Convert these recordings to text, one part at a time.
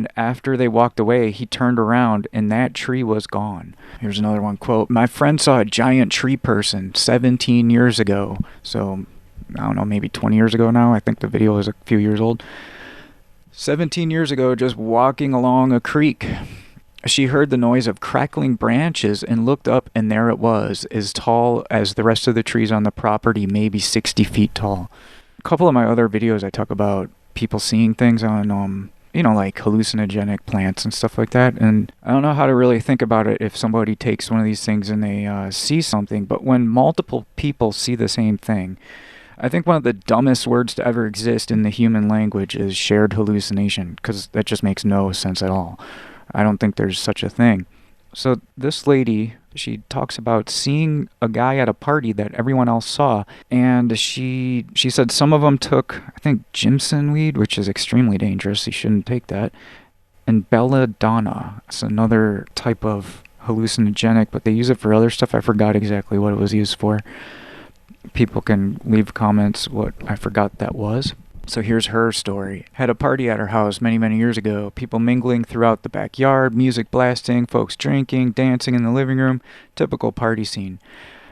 And after they walked away, he turned around and that tree was gone. Here's another one, quote, "My friend saw a giant tree person 17 years ago." So, I don't know, maybe 20 years ago now. I think the video is a few years old. 17 years ago, just walking along a creek. She heard the noise of crackling branches and looked up, and there it was, as tall as the rest of the trees on the property, maybe 60 feet tall. A couple of my other videos, I talk about people seeing things on, like hallucinogenic plants and stuff like that. And I don't know how to really think about it if somebody takes one of these things and they see something. But when multiple people see the same thing, I think one of the dumbest words to ever exist in the human language is shared hallucination, because that just makes no sense at all. I don't think there's such a thing. So this lady, she talks about seeing a guy at a party that everyone else saw, and she said some of them took, I think, Jimson weed, which is extremely dangerous. You shouldn't take that. And belladonna. It's another type of hallucinogenic, but they use it for other stuff. I forgot exactly what it was used for. People can leave comments what I forgot that was. So here's her story. Had a party at her house many, many years ago. People mingling throughout the backyard, music blasting, folks drinking, dancing in the living room. Typical party scene.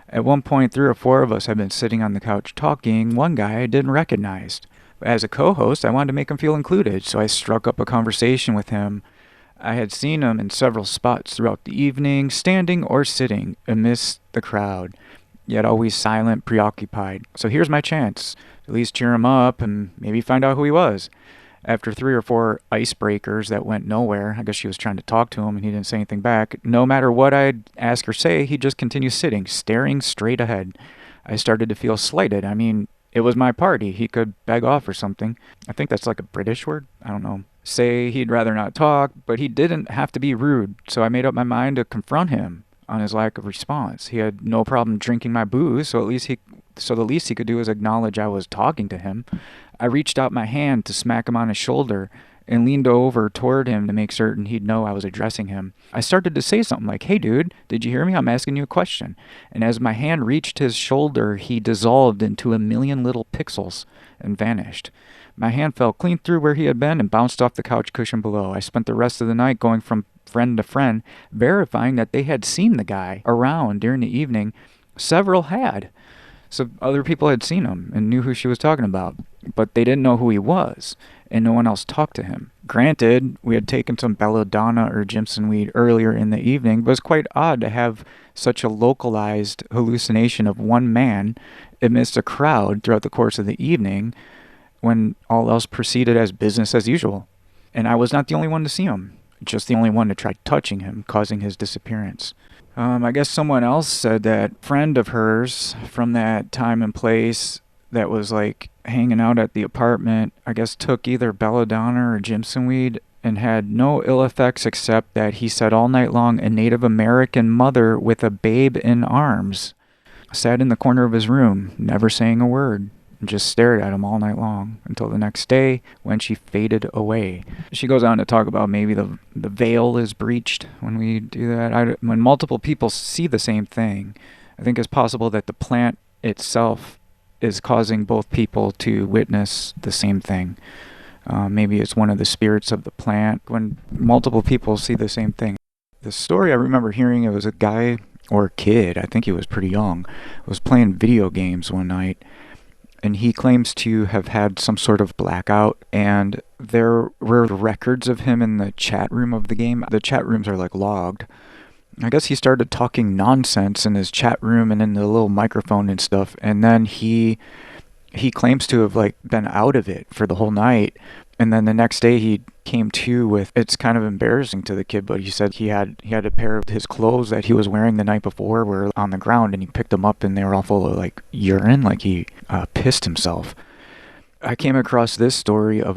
At one point, 3 or 4 of us had been sitting on the couch talking. One guy I didn't recognize. As a co-host, I wanted to make him feel included, so I struck up a conversation with him. I had seen him in several spots throughout the evening, standing or sitting amidst the crowd, yet always silent, preoccupied. So here's my chance. At least cheer him up and maybe find out who he was. After 3 or 4 icebreakers that went nowhere, I guess she was trying to talk to him and he didn't say anything back. No matter what I'd ask or say, he'd just continue sitting, staring straight ahead. I started to feel slighted. I mean, it was my party. He could beg off or something. I think that's like a British word. I don't know. Say he'd rather not talk, but he didn't have to be rude. So I made up my mind to confront him on his lack of response. He had no problem drinking my booze, so the least he could do was acknowledge I was talking to him. I reached out my hand to smack him on his shoulder and leaned over toward him to make certain he'd know I was addressing him. I started to say something like, "Hey dude, did you hear me? I'm asking you a question." And as my hand reached his shoulder, he dissolved into a million little pixels and vanished. My hand fell clean through where he had been and bounced off the couch cushion below. I spent the rest of the night going from friend to friend, verifying that they had seen the guy around during the evening. Several had. So other people had seen him and knew who she was talking about, but they didn't know who he was, and no one else talked to him. Granted, we had taken some belladonna or Jimson weed earlier in the evening, but it was quite odd to have such a localized hallucination of one man amidst a crowd throughout the course of the evening when all else proceeded as business as usual. And I was not the only one to see him, just the only one to try touching him, causing his disappearance. I guess someone else said that friend of hers from that time and place that was like hanging out at the apartment, I guess took either belladonna or Jimson weed and had no ill effects except that he said all night long a Native American mother with a babe in arms sat in the corner of his room, never saying a word, and just stared at him all night long until the next day when she faded away. She goes on to talk about maybe the veil is breached when we do that. When multiple people see the same thing, I think it's possible that the plant itself is causing both people to witness the same thing. Maybe it's one of the spirits of the plant. When multiple people see the same thing. The story I remember hearing, it was a guy or kid, I think he was pretty young, was playing video games one night, and he claims to have had some sort of blackout, and there were records of him in the chat room of the game. The chat rooms are like logged. I guess he started talking nonsense in his chat room and in the little microphone and stuff, and then he claims to have like been out of it for the whole night, and then the next day he came to with, it's kind of embarrassing to the kid, but he said he had a pair of his clothes that he was wearing the night before were on the ground, and he picked them up and they were all full of like urine, like he pissed himself. I came across this story of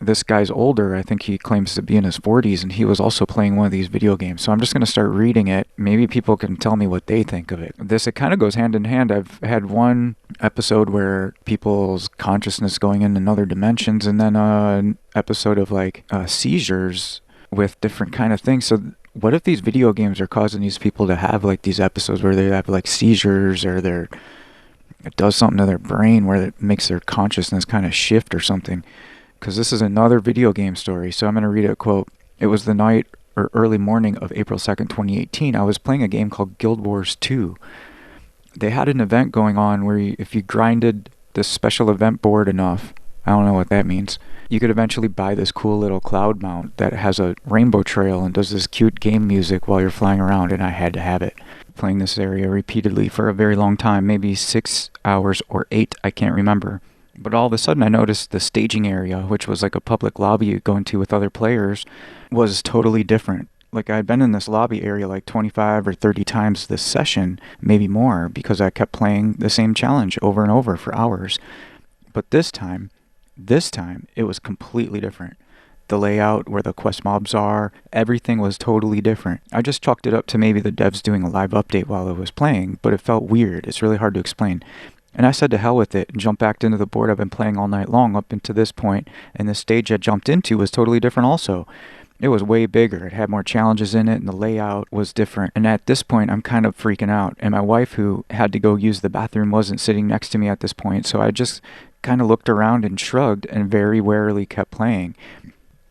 this guy's older. I think he claims to be in his 40s, and he was also playing one of these video games. So I'm just going to start reading it. Maybe people can tell me what they think of it. It kind of goes hand in hand. I've had one episode where people's consciousness going in other dimensions, and then an episode of like seizures with different kind of things. So what if these video games are causing these people to have like these episodes where they have like seizures, or it does something to their brain where it makes their consciousness kind of shift or something? because this is another video game story, so I'm going to read a quote. It was the night or early morning of April 2nd, 2018. I was playing a game called Guild Wars 2. They had an event going on where if you grinded this special event board enough, I don't know what that means, you could eventually buy this cool little cloud mount that has a rainbow trail and does this cute game music while you're flying around, and I had to have it. Playing this area repeatedly for a very long time, maybe 6 hours or 8, I can't remember. But all of a sudden I noticed the staging area, which was like a public lobby you go into with other players, was totally different. Like I'd been in this lobby area like 25 or 30 times this session, maybe more, because I kept playing the same challenge over and over for hours. But this time, it was completely different. The layout, where the quest mobs are, everything was totally different. I just chalked it up to maybe the devs doing a live update while I was playing, but it felt weird. It's really hard to explain. And I said to hell with it and jumped back into the board I've been playing all night long up into this point, and the stage I jumped into was totally different also. It was way bigger. It had more challenges in it, and the layout was different. And at this point, I'm kind of freaking out. And my wife, who had to go use the bathroom, wasn't sitting next to me at this point, so I just kind of looked around and shrugged and very warily kept playing.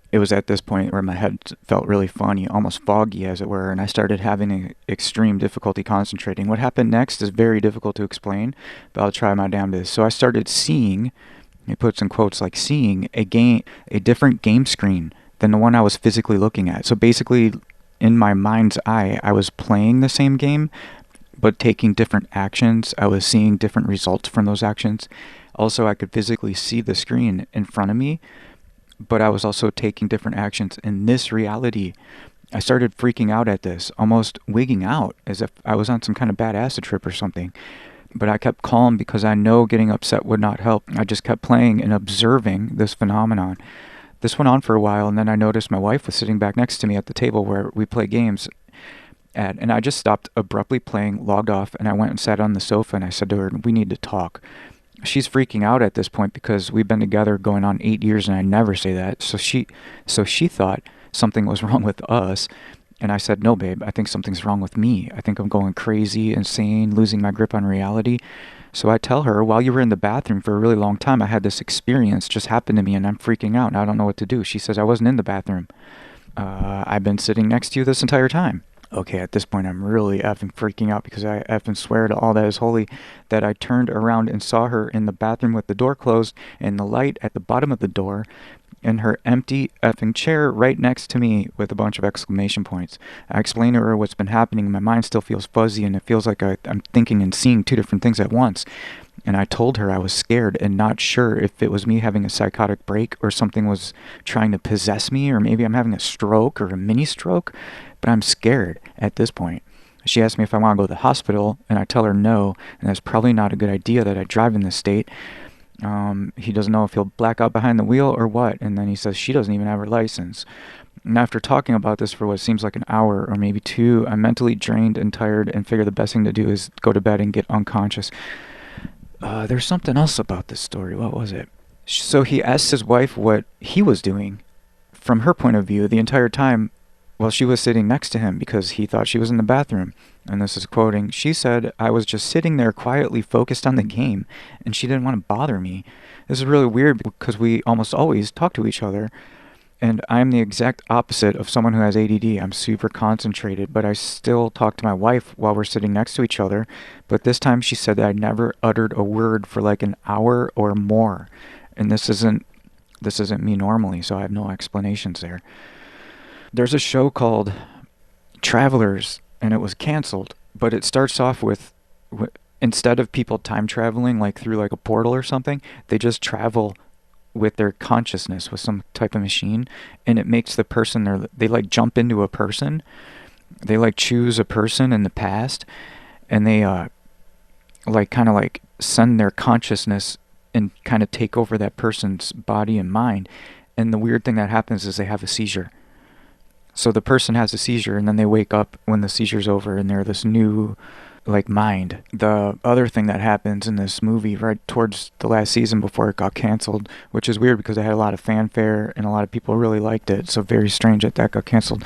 It was at this point where my head felt really funny, almost foggy as it were, and I started having extreme difficulty concentrating. What happened next is very difficult to explain, but I'll try my damnedest. So I started seeing, he puts in quotes, like seeing a different game screen than the one I was physically looking at. So basically, in my mind's eye, I was playing the same game, but taking different actions. I was seeing different results from those actions. Also, I could physically see the screen in front of me, but I was also taking different actions in this reality. I started freaking out at this, almost wigging out, as if I was on some kind of bad acid trip or something. But I kept calm because I know getting upset would not help. I just kept playing and observing this phenomenon. This went on for a while, and then I noticed my wife was sitting back next to me at the table where we play games at, and I just stopped abruptly playing, logged off, and I went and sat on the sofa, and I said to her, we need to talk. She's freaking out at this point because we've been together going on 8 years, and I never say that. So she thought something was wrong with us, and I said, no, babe, I think something's wrong with me. I think I'm going crazy, insane, losing my grip on reality. So I tell her, while you were in the bathroom for a really long time, I had this experience just happen to me, and I'm freaking out, and I don't know what to do. She says, I wasn't in the bathroom. I've been sitting next to you this entire time. Okay, at this point, I'm really effing freaking out because I effing swear to all that is holy that I turned around and saw her in the bathroom with the door closed and the light at the bottom of the door and her empty effing chair right next to me with a bunch of exclamation points. I explained to her what's been happening. My mind still feels fuzzy and it feels like I'm thinking and seeing two different things at once. And I told her I was scared and not sure if it was me having a psychotic break or something was trying to possess me, or maybe I'm having a stroke or a mini stroke, but I'm scared at this point. She asked me if I want to go to the hospital, and I tell her no, and that's probably not a good idea that I drive in this state. He doesn't know if he'll black out behind the wheel or what, and then he says she doesn't even have her license. And after talking about this for what seems like an hour or maybe two, I'm mentally drained and tired and figure the best thing to do is go to bed and get unconscious. There's something else about this story. What was it? So he asked his wife what he was doing from her point of view the entire time while she was sitting next to him because he thought she was in the bathroom. And this is quoting, she said, I was just sitting there quietly focused on the game and she didn't want to bother me. This is really weird because we almost always talk to each other. And I'm the exact opposite of someone who has ADD. I'm super concentrated, but I still talk to my wife while we're sitting next to each other. But this time she said that I never uttered a word for like an hour or more. And this isn't me normally, so I have no explanations there. There's a show called Travelers, and it was canceled. But it starts off with instead of people time traveling like through like a portal or something, they just travel with their consciousness with some type of machine, and it makes the person they like jump into a person. They like choose a person in the past, and they like kind of like send their consciousness and kind of take over that person's body and mind. And the weird thing that happens is they have a seizure. So the person has a seizure, and then they wake up when the seizure's over, and they're this new like mind. The other thing that happens in this movie right towards the last season before it got canceled, which is weird because it had a lot of fanfare and a lot of people really liked it, so very strange that got canceled,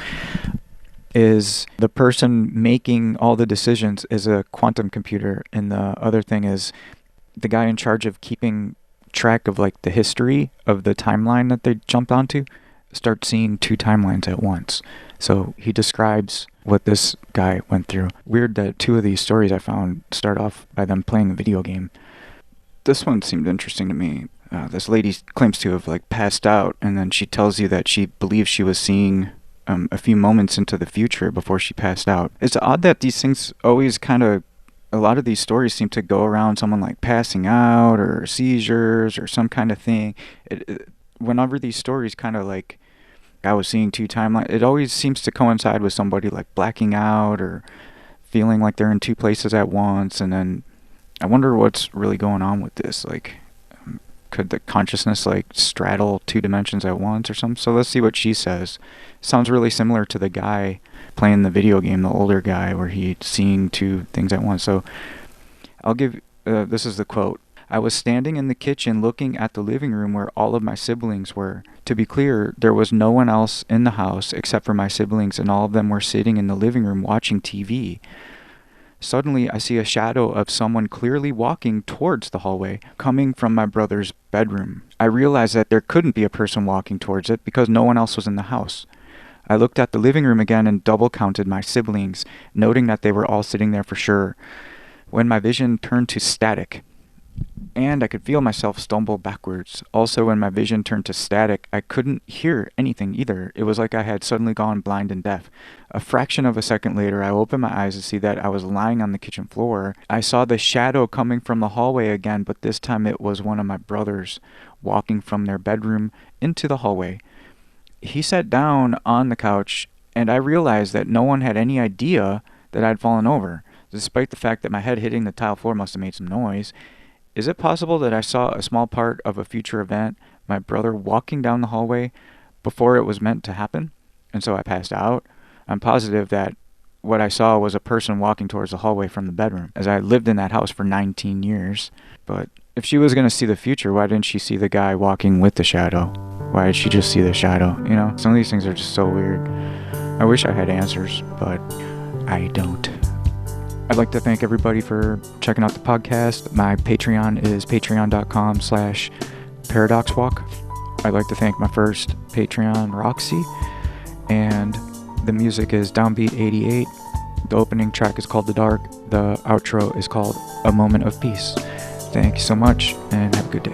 is the person making all the decisions is a quantum computer, and the other thing is the guy in charge of keeping track of like the history of the timeline that they jumped onto, start seeing two timelines at once. So he describes what this guy went through. Weird that two of these stories I found start off by them playing a video game. This one seemed interesting to me. This lady claims to have like passed out, and then she tells you that she believes she was seeing a few moments into the future before she passed out. It's odd that these things always a lot of these stories seem to go around someone like passing out or seizures or some kind of thing. Whenever these stories kind of like, I was seeing two timelines, it always seems to coincide with somebody like blacking out or feeling like they're in two places at once. And then I wonder what's really going on with this. Like, could the consciousness like straddle two dimensions at once or something? So let's see what she says. Sounds really similar to the guy playing the video game, the older guy, where he's seeing two things at once. So I'll give, this is the quote. I was standing in the kitchen looking at the living room where all of my siblings were. To be clear, there was no one else in the house except for my siblings, and all of them were sitting in the living room watching TV. Suddenly, I see a shadow of someone clearly walking towards the hallway, coming from my brother's bedroom. I realized that there couldn't be a person walking towards it because no one else was in the house. I looked at the living room again and double counted my siblings, noting that they were all sitting there for sure, when my vision turned to static. And I could feel myself stumble backwards. Also, when my vision turned to static, I couldn't hear anything either. It was like I had suddenly gone blind and deaf. A fraction of a second later, I opened my eyes to see that I was lying on the kitchen floor. I saw the shadow coming from the hallway again, but this time it was one of my brothers walking from their bedroom into the hallway. He sat down on the couch, and I realized that no one had any idea that I'd fallen over, despite the fact that my head hitting the tile floor must have made some noise. Is it possible that I saw a small part of a future event, my brother walking down the hallway, before it was meant to happen, and so I passed out? I'm positive that what I saw was a person walking towards the hallway from the bedroom, as I lived in that house for 19 years. But if she was going to see the future, why didn't she see the guy walking with the shadow? Why did she just see the shadow? You know, some of these things are just so weird. I wish I had answers, but I don't. I'd like to thank everybody for checking out the podcast. My Patreon is patreon.com/ParadoxWalk. I'd like to thank my first Patreon, Roxy. And the music is Downbeat 88. The opening track is called The Dark. The outro is called A Moment of Peace. Thank you so much, and have a good day.